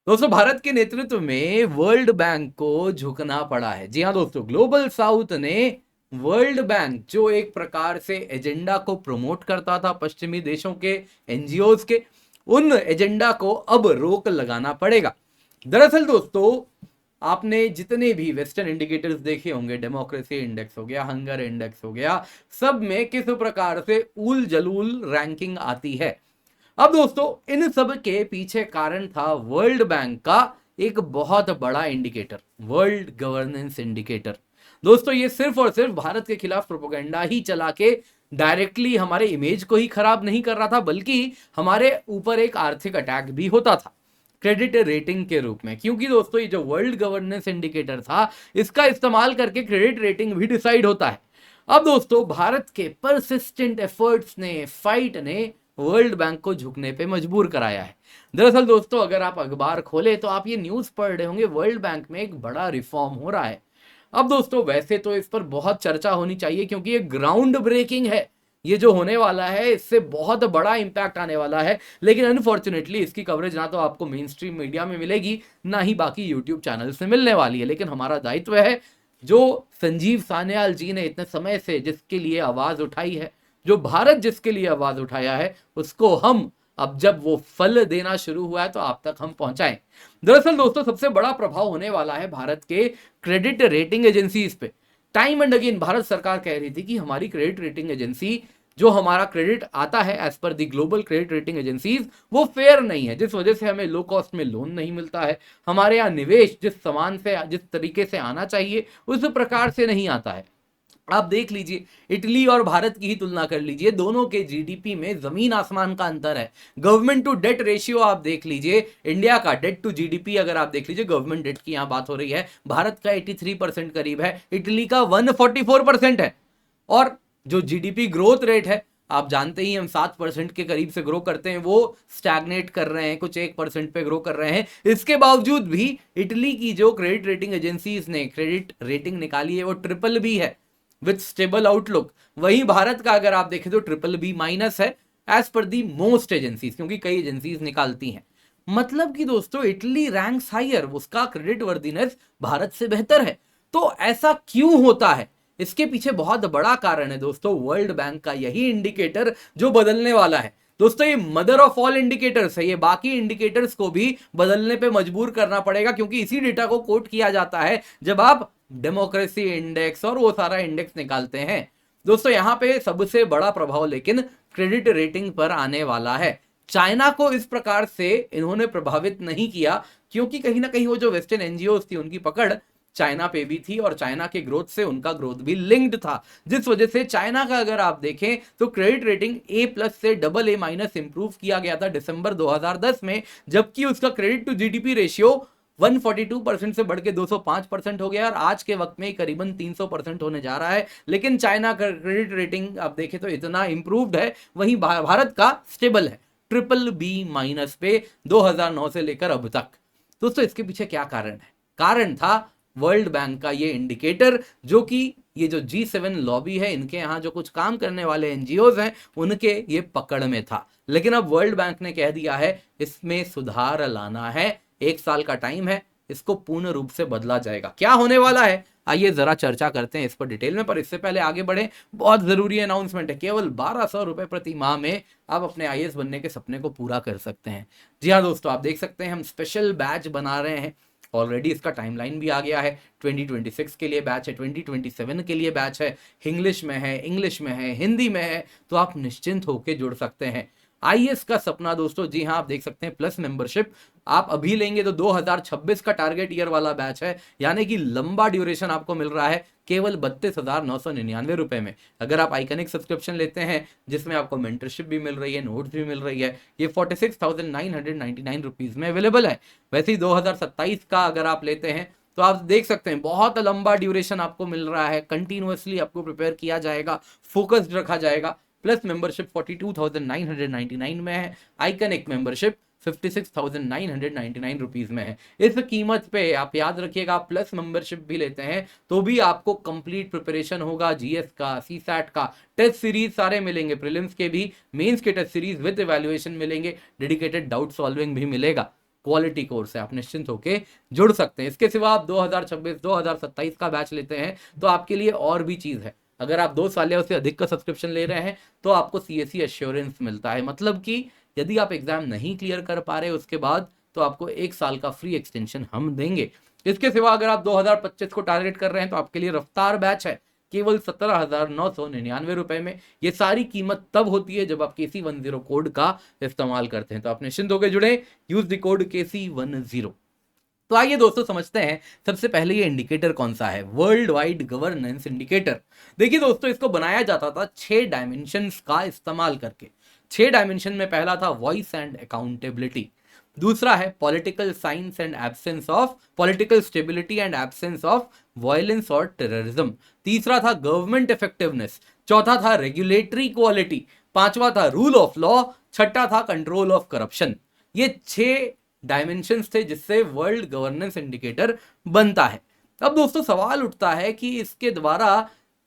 दोस्तों भारत के नेतृत्व में वर्ल्ड बैंक को झुकना पड़ा है। जी हाँ दोस्तों, ग्लोबल साउथ ने वर्ल्ड बैंक जो एक प्रकार से एजेंडा को प्रमोट करता था पश्चिमी देशों के एनजीओज के, उन एजेंडा को अब रोक लगाना पड़ेगा। दरअसल दोस्तों, आपने जितने भी वेस्टर्न इंडिकेटर्स देखे होंगे, डेमोक्रेसी इंडेक्स हो गया, हंगर इंडेक्स हो गया, सब में किस प्रकार से ऊल जलूल रैंकिंग आती है। अब दोस्तों, इन सब के पीछे कारण था वर्ल्ड बैंक का एक बहुत बड़ा इंडिकेटर, वर्ल्ड गवर्नेंस इंडिकेटर। दोस्तों, ये सिर्फ और सिर्फ भारत के खिलाफ प्रोपेगेंडा ही चला के डायरेक्टली हमारे इमेज को ही खराब नहीं कर रहा था, बल्कि हमारे ऊपर एक आर्थिक अटैक भी होता था क्रेडिट रेटिंग के रूप में। क्योंकि दोस्तों, ये जो वर्ल्ड गवर्नेंस इंडिकेटर था, इसका इस्तेमाल करके क्रेडिट रेटिंग भी डिसाइड होता है। अब दोस्तों, भारत के परसिस्टेंट एफर्ट्स ने, फाइट ने वर्ल्ड बैंक को झुकने पे मजबूर कराया है। दरअसल दोस्तों, अगर आप अखबार खोले तो आप ये न्यूज़ पढ़ रहे होंगे, वर्ल्ड बैंक में एक बड़ा रिफॉर्म हो रहा है। अब दोस्तों, वैसे तो इस पर बहुत चर्चा होनी चाहिए क्योंकि ये ग्राउंड ब्रेकिंग है। ये जो होने वाला है, इससे बहुत बड़ा इंपैक्ट आने वाला है, लेकिन अनफॉर्चुनेटली इसकी कवरेज ना तो आपको मेन स्ट्रीम मीडिया में मिलेगी, ना ही बाकी यूट्यूब चैनल से मिलने वाली है। लेकिन हमारा दायित्व है, जो संजीव सान्याल जी ने इतने समय से जिसके लिए आवाज उठाई है, जो भारत जिसके लिए आवाज उठाया है, उसको हम अब जब वो फल देना शुरू हुआ है तो आप तक हम पहुंचाएं। दरअसल दोस्तों, सबसे बड़ा प्रभाव होने वाला है भारत के क्रेडिट रेटिंग एजेंसीज पे। टाइम एंड अगेन भारत सरकार कह रही थी कि हमारी क्रेडिट रेटिंग एजेंसी, जो हमारा क्रेडिट आता है एज पर the global credit rating agencies, वो फेयर नहीं है, जिस वजह से हमें लो कॉस्ट में लोन नहीं मिलता है, हमारे यहाँ निवेश जिस समान से, जिस तरीके से आना चाहिए उस प्रकार से नहीं आता है। आप देख लीजिए, इटली और भारत की ही तुलना कर लीजिए, दोनों के जीडीपी में जमीन आसमान का अंतर है। गवर्नमेंट टू डेट रेशियो आप देख लीजिए, इंडिया का डेट टू जीडीपी अगर आप देख लीजिए, गवर्नमेंट डेट की यहां बात हो रही है, भारत का 83% करीब है, इटली का 144% है। और जो जीडीपी ग्रोथ रेट है, आप जानते ही हम 7% के करीब से ग्रो करते हैं, वो स्टैग्नेट कर रहे हैं, कुछ 1% पे ग्रो कर रहे हैं। इसके बावजूद भी इटली की जो क्रेडिट रेटिंग एजेंसीज ने क्रेडिट रेटिंग निकाली है वो ट्रिपल बी है विथ स्टेबल आउटलुक। वहीं भारत का अगर आप देखें तो ट्रिपल बी माइनस है एज पर दी मोस्ट एजेंसीज, क्योंकि कई एजेंसीज निकालती हैं। मतलब कि दोस्तों, इटली रैंक्स हायर, उसका क्रेडिट वर्दीनेस भारत से बेहतर है। तो ऐसा क्यों होता है? इसके पीछे बहुत बड़ा कारण है दोस्तों, वर्ल्ड बैंक का यही इंडिकेटर जो बदलने वाला है। दोस्तों, ये मदर ऑफ ऑल इंडिकेटर्स है, ये बाकी इंडिकेटर्स को भी बदलने पे मजबूर करना पड़ेगा, क्योंकि इसी डेटा को कोट किया जाता है जब आप डेमोक्रेसी इंडेक्स और वो सारा इंडेक्स निकालते हैं। दोस्तों, यहां पे सबसे बड़ा प्रभाव लेकिन क्रेडिट रेटिंग पर आने वाला है। चाइना को इस प्रकार से इन्होंने प्रभावित नहीं किया, क्योंकि कहीं ना कहीं वो जो वेस्टर्न एनजीओ थी उनकी पकड़ चाइना पे भी थी, और चाइना के ग्रोथ से उनका ग्रोथ भी लिंक्ड था, जिस वजह से चाइना का अगर आप देखें तो क्रेडिट रेटिंग A+ से AA- इंप्रूव किया गया था दिसंबर 2010 में, जबकि उसका क्रेडिट टू जीडीपी रेशियो 142% से बढ़ के 205% हो गया, और आज के वक्त में करीबन 300% होने जा रहा है। लेकिन चाइना का क्रेडिट रेटिंग आप देखें तो इतना इंप्रूव्ड है, वहीं भारत का स्टेबल है, BBB- पे 2009 से लेकर अब तक। दोस्तों, इसके पीछे क्या कारण है? कारण था वर्ल्ड बैंक का ये इंडिकेटर, जो कि ये जो G7 लॉबी है, इनके यहाँ जो कुछ काम करने वाले एनजीओज हैं, उनके ये पकड़ में था। लेकिन अब वर्ल्ड बैंक ने कह दिया है इसमें सुधार लाना है, 1 साल का टाइम है, इसको पूर्ण रूप से बदला जाएगा। क्या होने वाला है, आइए जरा चर्चा करते हैं इस पर डिटेल में। पर इससे पहले आगे बढ़े, बहुत जरूरी अनाउंसमेंट है, केवल 1200 रुपए प्रति माह में आप अपने आईएएस बनने के सपने को पूरा कर सकते हैं। जी हाँ दोस्तों, आप देख सकते हैं हम स्पेशल बैच बना रहे हैं, ऑलरेडी इसका टाइमलाइन भी आ गया है। 2026 के लिए बैच है, 2027 के लिए बैच है, इंग्लिश में है, हिंदी में है, तो आप निश्चिंत होकर जुड़ सकते हैं। आईएएस का सपना दोस्तों, जी हाँ, आप देख सकते हैं प्लस मेंबरशिप आप अभी लेंगे तो 2026 का टारगेट ईयर वाला बैच है, यानी कि लंबा ड्यूरेशन आपको मिल रहा है केवल 32,999 रुपए में। अगर आप आइकनिक सब्सक्रिप्शन लेते हैं, जिसमें आपको मेंटरशिप भी मिल रही है, नोट्स भी मिल रही है, ये 46,999 रुपीज में अवेलेबल है। वैसे ही 2027 का अगर आप लेते हैं तो आप देख सकते हैं बहुत लंबा ड्यूरेशन आपको मिल रहा है, कंटिन्यूअसली आपको प्रिपेयर किया जाएगा, फोकस्ड रखा जाएगा। प्लस मेंबरशिप 42,999 में है, आइकनिक मेंबरशिप 56,999 रुपीज में है। इस कीमत पे आप याद रखिएगा, आप प्लस मेंबरशिप भी लेते हैं तो भी आपको कंप्लीट प्रिपरेशन होगा, जीएस का, सीसैट का, टेस्ट सीरीज सारे मिलेंगे, प्रीलिम्स के भी, मेंस के टेस्ट सीरीज विद इवैल्यूएशन मिलेंगे, डेडिकेटेड डाउट सॉल्विंग भी मिलेगा। क्वालिटी कोर्स है, आप निश्चिंत होकर जुड़ सकते हैं। इसके सिवा आप 2026-2027 का बैच लेते हैं तो आपके लिए और भी चीज है। अगर आप 2 साल या उससे अधिक का सब्सक्रिप्शन ले रहे हैं तो आपको CSE एश्योरेंस मिलता है, मतलब कि यदि आप एग्जाम नहीं क्लियर कर पा रहे उसके बाद तो आपको 1 साल का फ्री एक्सटेंशन हम देंगे। इसके सिवा अगर आप 2025 को टारगेट कर रहे हैं तो आपके लिए रफ्तार बैच है केवल 17,999 रुपए में। ये सारी कीमत तब होती है जब आप KC10 कोड का इस्तेमाल करते हैं, तो आप निश्चिंत होकर जुड़े, यूज द कोड KC10। तो आइए दोस्तों समझते हैं सबसे पहले ये इंडिकेटर कौन सा है, वर्ल्ड वाइड गवर्नेंस इंडिकेटर। देखिए दोस्तों, इसको बनाया जाता था 6 डायमेंशंस का इस्तेमाल करके। 6 डायमेंशन में पहला था वॉइस एंड अकाउंटेबिलिटी, दूसरा है political science and absence of political stability and absence of violence और टेररिज्म, तीसरा था गवर्नमेंट इफेक्टिवनेस, चौथा था रेगुलेटरी क्वालिटी, पांचवा था रूल ऑफ लॉ, छठा था कंट्रोल ऑफ करप्शन। ये 6 डायमेंशंस थे जिससे वर्ल्ड गवर्नेंस इंडिकेटर बनता है। अब दोस्तों सवाल उठता है कि इसके द्वारा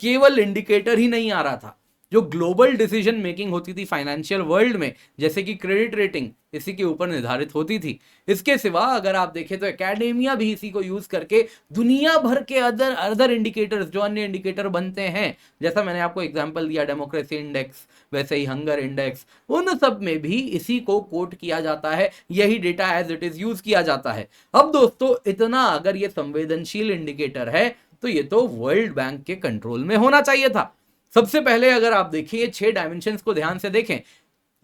केवल इंडिकेटर ही नहीं आ रहा था, जो ग्लोबल डिसीजन मेकिंग होती थी फाइनेंशियल वर्ल्ड में, जैसे कि क्रेडिट रेटिंग, इसी के ऊपर निर्धारित होती थी। इसके सिवा अगर आप देखें तो एकेडेमिया भी इसी को यूज करके दुनिया भर के अदर इंडिकेटर्स, जो अन्य इंडिकेटर बनते हैं, जैसा मैंने आपको एग्जांपल दिया डेमोक्रेसी इंडेक्स, वैसे ही हंगर इंडेक्स, उन सब में भी इसी को कोट किया जाता है, यही data as it is use किया जाता है। अब दोस्तों इतना अगर ये संवेदनशील इंडिकेटर है तो ये तो वर्ल्ड बैंक के कंट्रोल में होना चाहिए था। सबसे पहले अगर आप देखिए 6 डायमेंशंस को ध्यान से देखें,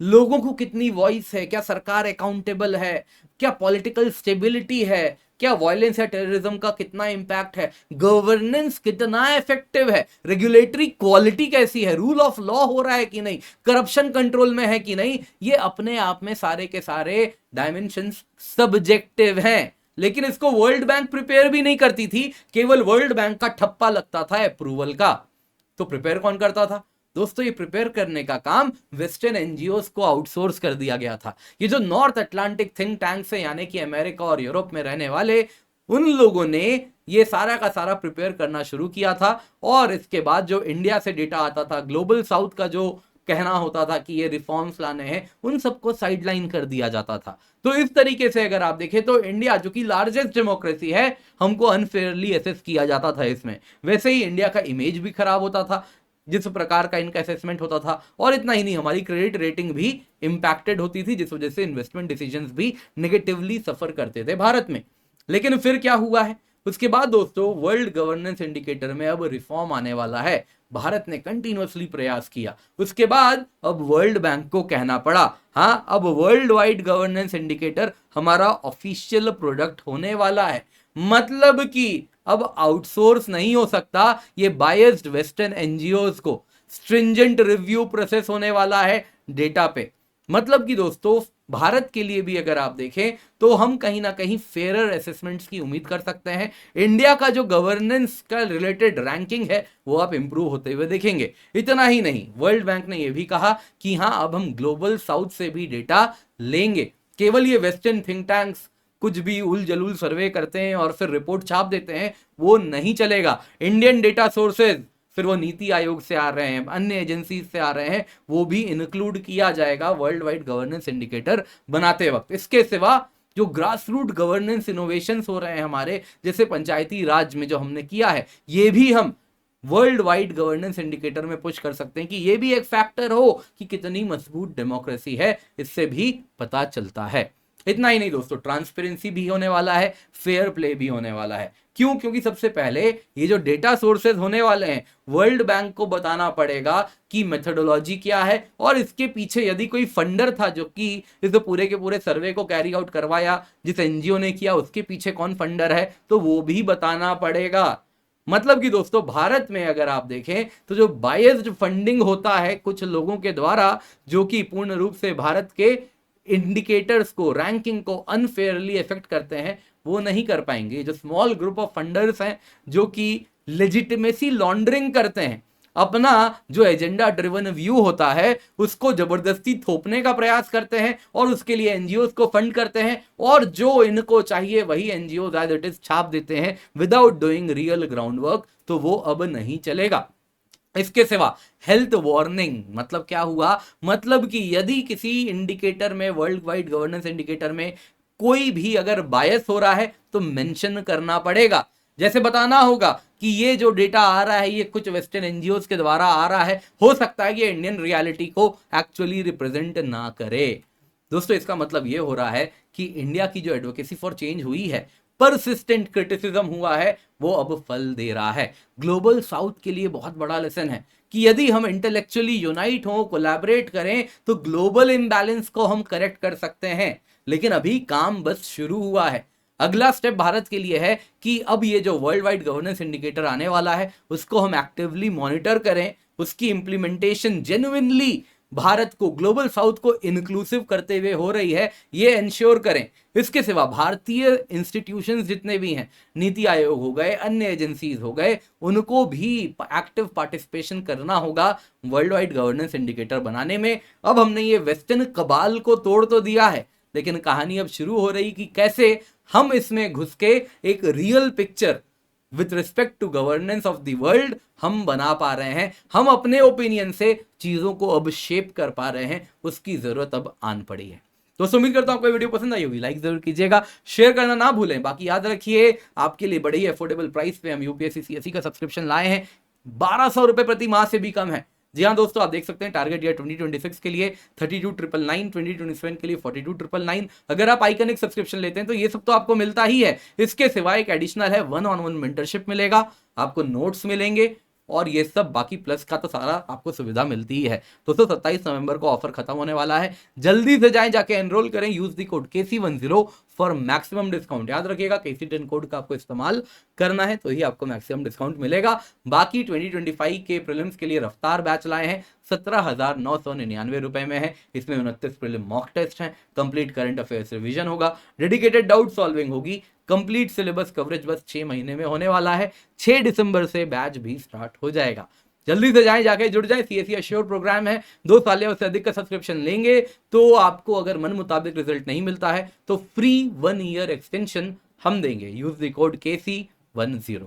लोगों को कितनी वॉइस है, क्या सरकार अकाउंटेबल है, क्या पॉलिटिकल स्टेबिलिटी है, क्या वायलेंस या टेररिज्म का कितना इंपैक्ट है, गवर्नेंस कितना इफेक्टिव है, रेगुलेटरी क्वालिटी कैसी है, रूल ऑफ लॉ हो रहा है कि नहीं, करप्शन कंट्रोल में है कि नहीं, ये अपने आप में सारे के सारे डायमेंशंस सब्जेक्टिव हैं। लेकिन इसको वर्ल्ड बैंक प्रिपेयर भी नहीं करती थी, केवल वर्ल्ड बैंक का ठप्पा लगता था अप्रूवल का। तो प्रिपेयर कौन करता था दोस्तों? ये प्रिपेयर करने का काम वेस्टर्न एनजीओस को आउटसोर्स कर दिया गया था। ये जो नॉर्थ अटलांटिक थिंक टैंक्स है, यानी कि अमेरिका और यूरोप में रहने वाले, उन लोगों ने ये सारा का सारा प्रिपेयर करना शुरू किया था। और इसके बाद जो इंडिया से डेटा आता था, ग्लोबल साउथ का जो कहना होता था कि ये रिफॉर्म्स लाने हैं, उन सबको साइडलाइन कर दिया जाता था। तो इस तरीके से अगर आप देखें तो इंडिया जो कि लार्जेस्ट डेमोक्रेसी है, हमको अनफेयरली असेस किया जाता था इसमें। वैसे ही इंडिया का इमेज भी खराब होता था जिस प्रकार का इनका असेसमेंट होता था। और इतना ही नहीं, हमारी क्रेडिट रेटिंग भी इंपैक्टेड होती थी, जिस वजह से इन्वेस्टमेंट डिसीजंस भी नेगेटिवली सफर करते थे भारत में। लेकिन फिर क्या हुआ है उसके बाद दोस्तों, वर्ल्ड गवर्नेंस इंडिकेटर में अब रिफॉर्म आने वाला है। भारत ने कंटिन्यूअसली प्रयास किया, उसके बाद अब वर्ल्ड बैंक को कहना पड़ा, हाँ अब वर्ल्ड वाइड गवर्नेंस इंडिकेटर हमारा ऑफिशियल प्रोडक्ट होने वाला है। मतलब कि अब आउटसोर्स नहीं हो सकता, ये बायस्ड वेस्टर्न एनजीओज को स्ट्रिंजेंट रिव्यू प्रोसेस होने वाला है डेटा पे। मतलब कि दोस्तों भारत के लिए भी अगर आप देखें तो हम कहीं ना कहीं फेयरर असेसमेंट्स की उम्मीद कर सकते हैं। इंडिया का जो गवर्नेंस का रिलेटेड रैंकिंग है वो आप इंप्रूव होते हुए देखेंगे। इतना ही नहीं, वर्ल्ड बैंक ने यह भी कहा कि हाँ अब हम ग्लोबल साउथ से भी डेटा लेंगे। केवल ये वेस्टर्न थिंक टैंक्स कुछ भी उल जलूल सर्वे करते हैं और फिर रिपोर्ट छाप देते हैं, वो नहीं चलेगा। इंडियन डेटा सोर्सेज, फिर वो नीति आयोग से आ रहे हैं, अन्य एजेंसी से आ रहे हैं, वो भी इंक्लूड किया जाएगा वर्ल्ड वाइड गवर्नेंस इंडिकेटर बनाते वक्त। इसके सिवा जो ग्रास रूट गवर्नेंस इनोवेशंस हो रहे हैं हमारे, जैसे पंचायती राज में जो हमने किया है, ये भी हम वर्ल्ड वाइड गवर्नेंस इंडिकेटर में पुश कर सकते हैं कि ये भी एक फैक्टर हो कि कितनी मजबूत डेमोक्रेसी है, इससे भी पता चलता है। इतना ही नहीं दोस्तों, ट्रांसपेरेंसी भी होने वाला है, फेयर प्ले भी होने वाला है। क्यों? क्योंकि सबसे पहले ये जो डेटा सोर्सेज होने वाले हैं, वर्ल्ड बैंक को बताना पड़ेगा कि मेथोडोलॉजी क्या है, और इसके पीछे यदि कोई फंडर था जो कि इस पूरे के पूरे सर्वे को कैरी आउट करवाया, जिस एनजीओ ने किया, उसके पीछे कौन फंडर है, तो वो भी बताना पड़ेगा। मतलब कि दोस्तों भारत में अगर आप देखें तो जो बायस्ड फंडिंग होता है कुछ लोगों के द्वारा, जो कि पूर्ण रूप से भारत के इंडिकेटर्स को, रैंकिंग को अनफेयरली इफेक्ट करते हैं, वो नहीं कर पाएंगे। जो स्मॉल ग्रुप ऑफ फंडर्स हैं जो कि लेजिटिमेसी लॉन्ड्रिंग करते हैं, अपना जो एजेंडा ड्रिवन व्यू होता है उसको जबरदस्ती थोपने का प्रयास करते हैं और उसके लिए एनजीओ को फंड करते हैं, और जो इनको चाहिए वही एनजीओ एज इट इज छाप देते हैं without doing real ground work, तो वो अब नहीं चलेगा। इसके सिवा हेल्थ वार्निंग, मतलब क्या हुआ? मतलब कि यदि किसी इंडिकेटर में, वर्ल्ड वाइड गवर्नेंस इंडिकेटर में कोई भी अगर बायस हो रहा है तो मेंशन करना पड़ेगा। जैसे बताना होगा कि ये जो डेटा आ रहा है ये कुछ वेस्टर्न एनजीओज के द्वारा आ रहा है, हो सकता है कि इंडियन रियलिटी को एक्चुअली रिप्रेजेंट ना करे। दोस्तों इसका मतलब ये हो रहा है कि इंडिया की जो एडवोकेसी फॉर चेंज हुई है, परसिस्टेंट क्रिटिसिज्म हुआ है, वो अब फल दे रहा है। ग्लोबल साउथ के लिए बहुत बड़ा लेसन है कि यदि हम इंटेलेक्चुअली यूनाइट हों, कोलैबोरेट करें, तो ग्लोबल इम्बैलेंस को हम करेक्ट कर सकते हैं। लेकिन अभी काम बस शुरू हुआ है। अगला स्टेप भारत के लिए है कि अब ये जो वर्ल्ड वाइड गवर्नेंस इंडिकेटर आने वाला है उसको हम एक्टिवली मॉनिटर करें, उसकी इंप्लीमेंटेशन जेन्युइनली भारत को, ग्लोबल साउथ को इंक्लूसिव करते हुए हो रही है, ये इंश्योर करें। इसके सिवा भारतीय इंस्टीट्यूशंस जितने भी हैं, नीति आयोग हो गए, अन्य एजेंसीज हो गए, उनको भी एक्टिव पार्टिसिपेशन करना होगा वर्ल्ड वाइड गवर्नेंस इंडिकेटर बनाने में। अब हमने ये वेस्टर्न कबाल को तोड़ तो दिया है, लेकिन कहानी अब शुरू हो रही कि कैसे हम इसमें घुस के एक real picture with respect to governance of the world हम बना पा रहे हैं। हम अपने ओपिनियन से चीजों को अब शेप कर पा रहे हैं, उसकी जरूरत अब आन पड़ी है। दोस्तों उम्मीद करता हूं आपको वीडियो पसंद आई होगी, लाइक जरूर कीजिएगा, शेयर करना ना भूलें। बाकी याद रखिए आपके लिए बड़ी अफोर्डेबल प्राइस पे हम यूपीएससी सीएससी का सब्सक्रिप्शन लाए हैं, 1200 रुपए प्रति माह से भी कम है। जी हाँ दोस्तों, आप देख सकते हैं टारगेट ईयर 2026 के लिए 32,999, 2027 के लिए 42,999। अगर आप आइकनिक सब्सक्रिप्शन लेते हैं तो ये सब तो आपको मिलता ही है। इसके सिवाय एक एडिशनल है, 1-on-1 मेंटरशिप मिलेगा, आपको नोट्स मिलेंगे, और ये सब बाकी प्लस का तो सारा आपको सुविधा मिलती ही है। दोस्तों 27 नवंबर को ऑफर खत्म होने वाला है, जल्दी से जाएं, जाके एनरोल करें, use the code KC10 for maximum discount. याद रखिएगा KC10 कोड का आपको इस्तेमाल करना है तो ही आपको मैक्सिमम डिस्काउंट मिलेगा। बाकी 2025 के प्रीलिम्स के लिए रफ्तार बैच लाए हैं, 17,999 रुपए में है। इसमें 29 प्रीलिम मॉक टेस्ट हैं, कंप्लीट करंट अफेयर्स रिवीजन होगा, डेडिकेटेड डाउट सॉल्विंग होगी, कंप्लीट सिलेबस कवरेज बस 6 महीने में होने वाला है। 6 दिसंबर से बैच भी स्टार्ट हो जाएगा। जल्दी से जाएं, जाके जुड़ जाएं। सीएससी अश्योर प्रोग्राम है, 2 साल या उससे अधिक का सब्सक्रिप्शन लेंगे तो आपको अगर मन मुताबिक रिजल्ट नहीं मिलता है तो फ्री 1 ईयर एक्सटेंशन हम देंगे। Use the code KC10।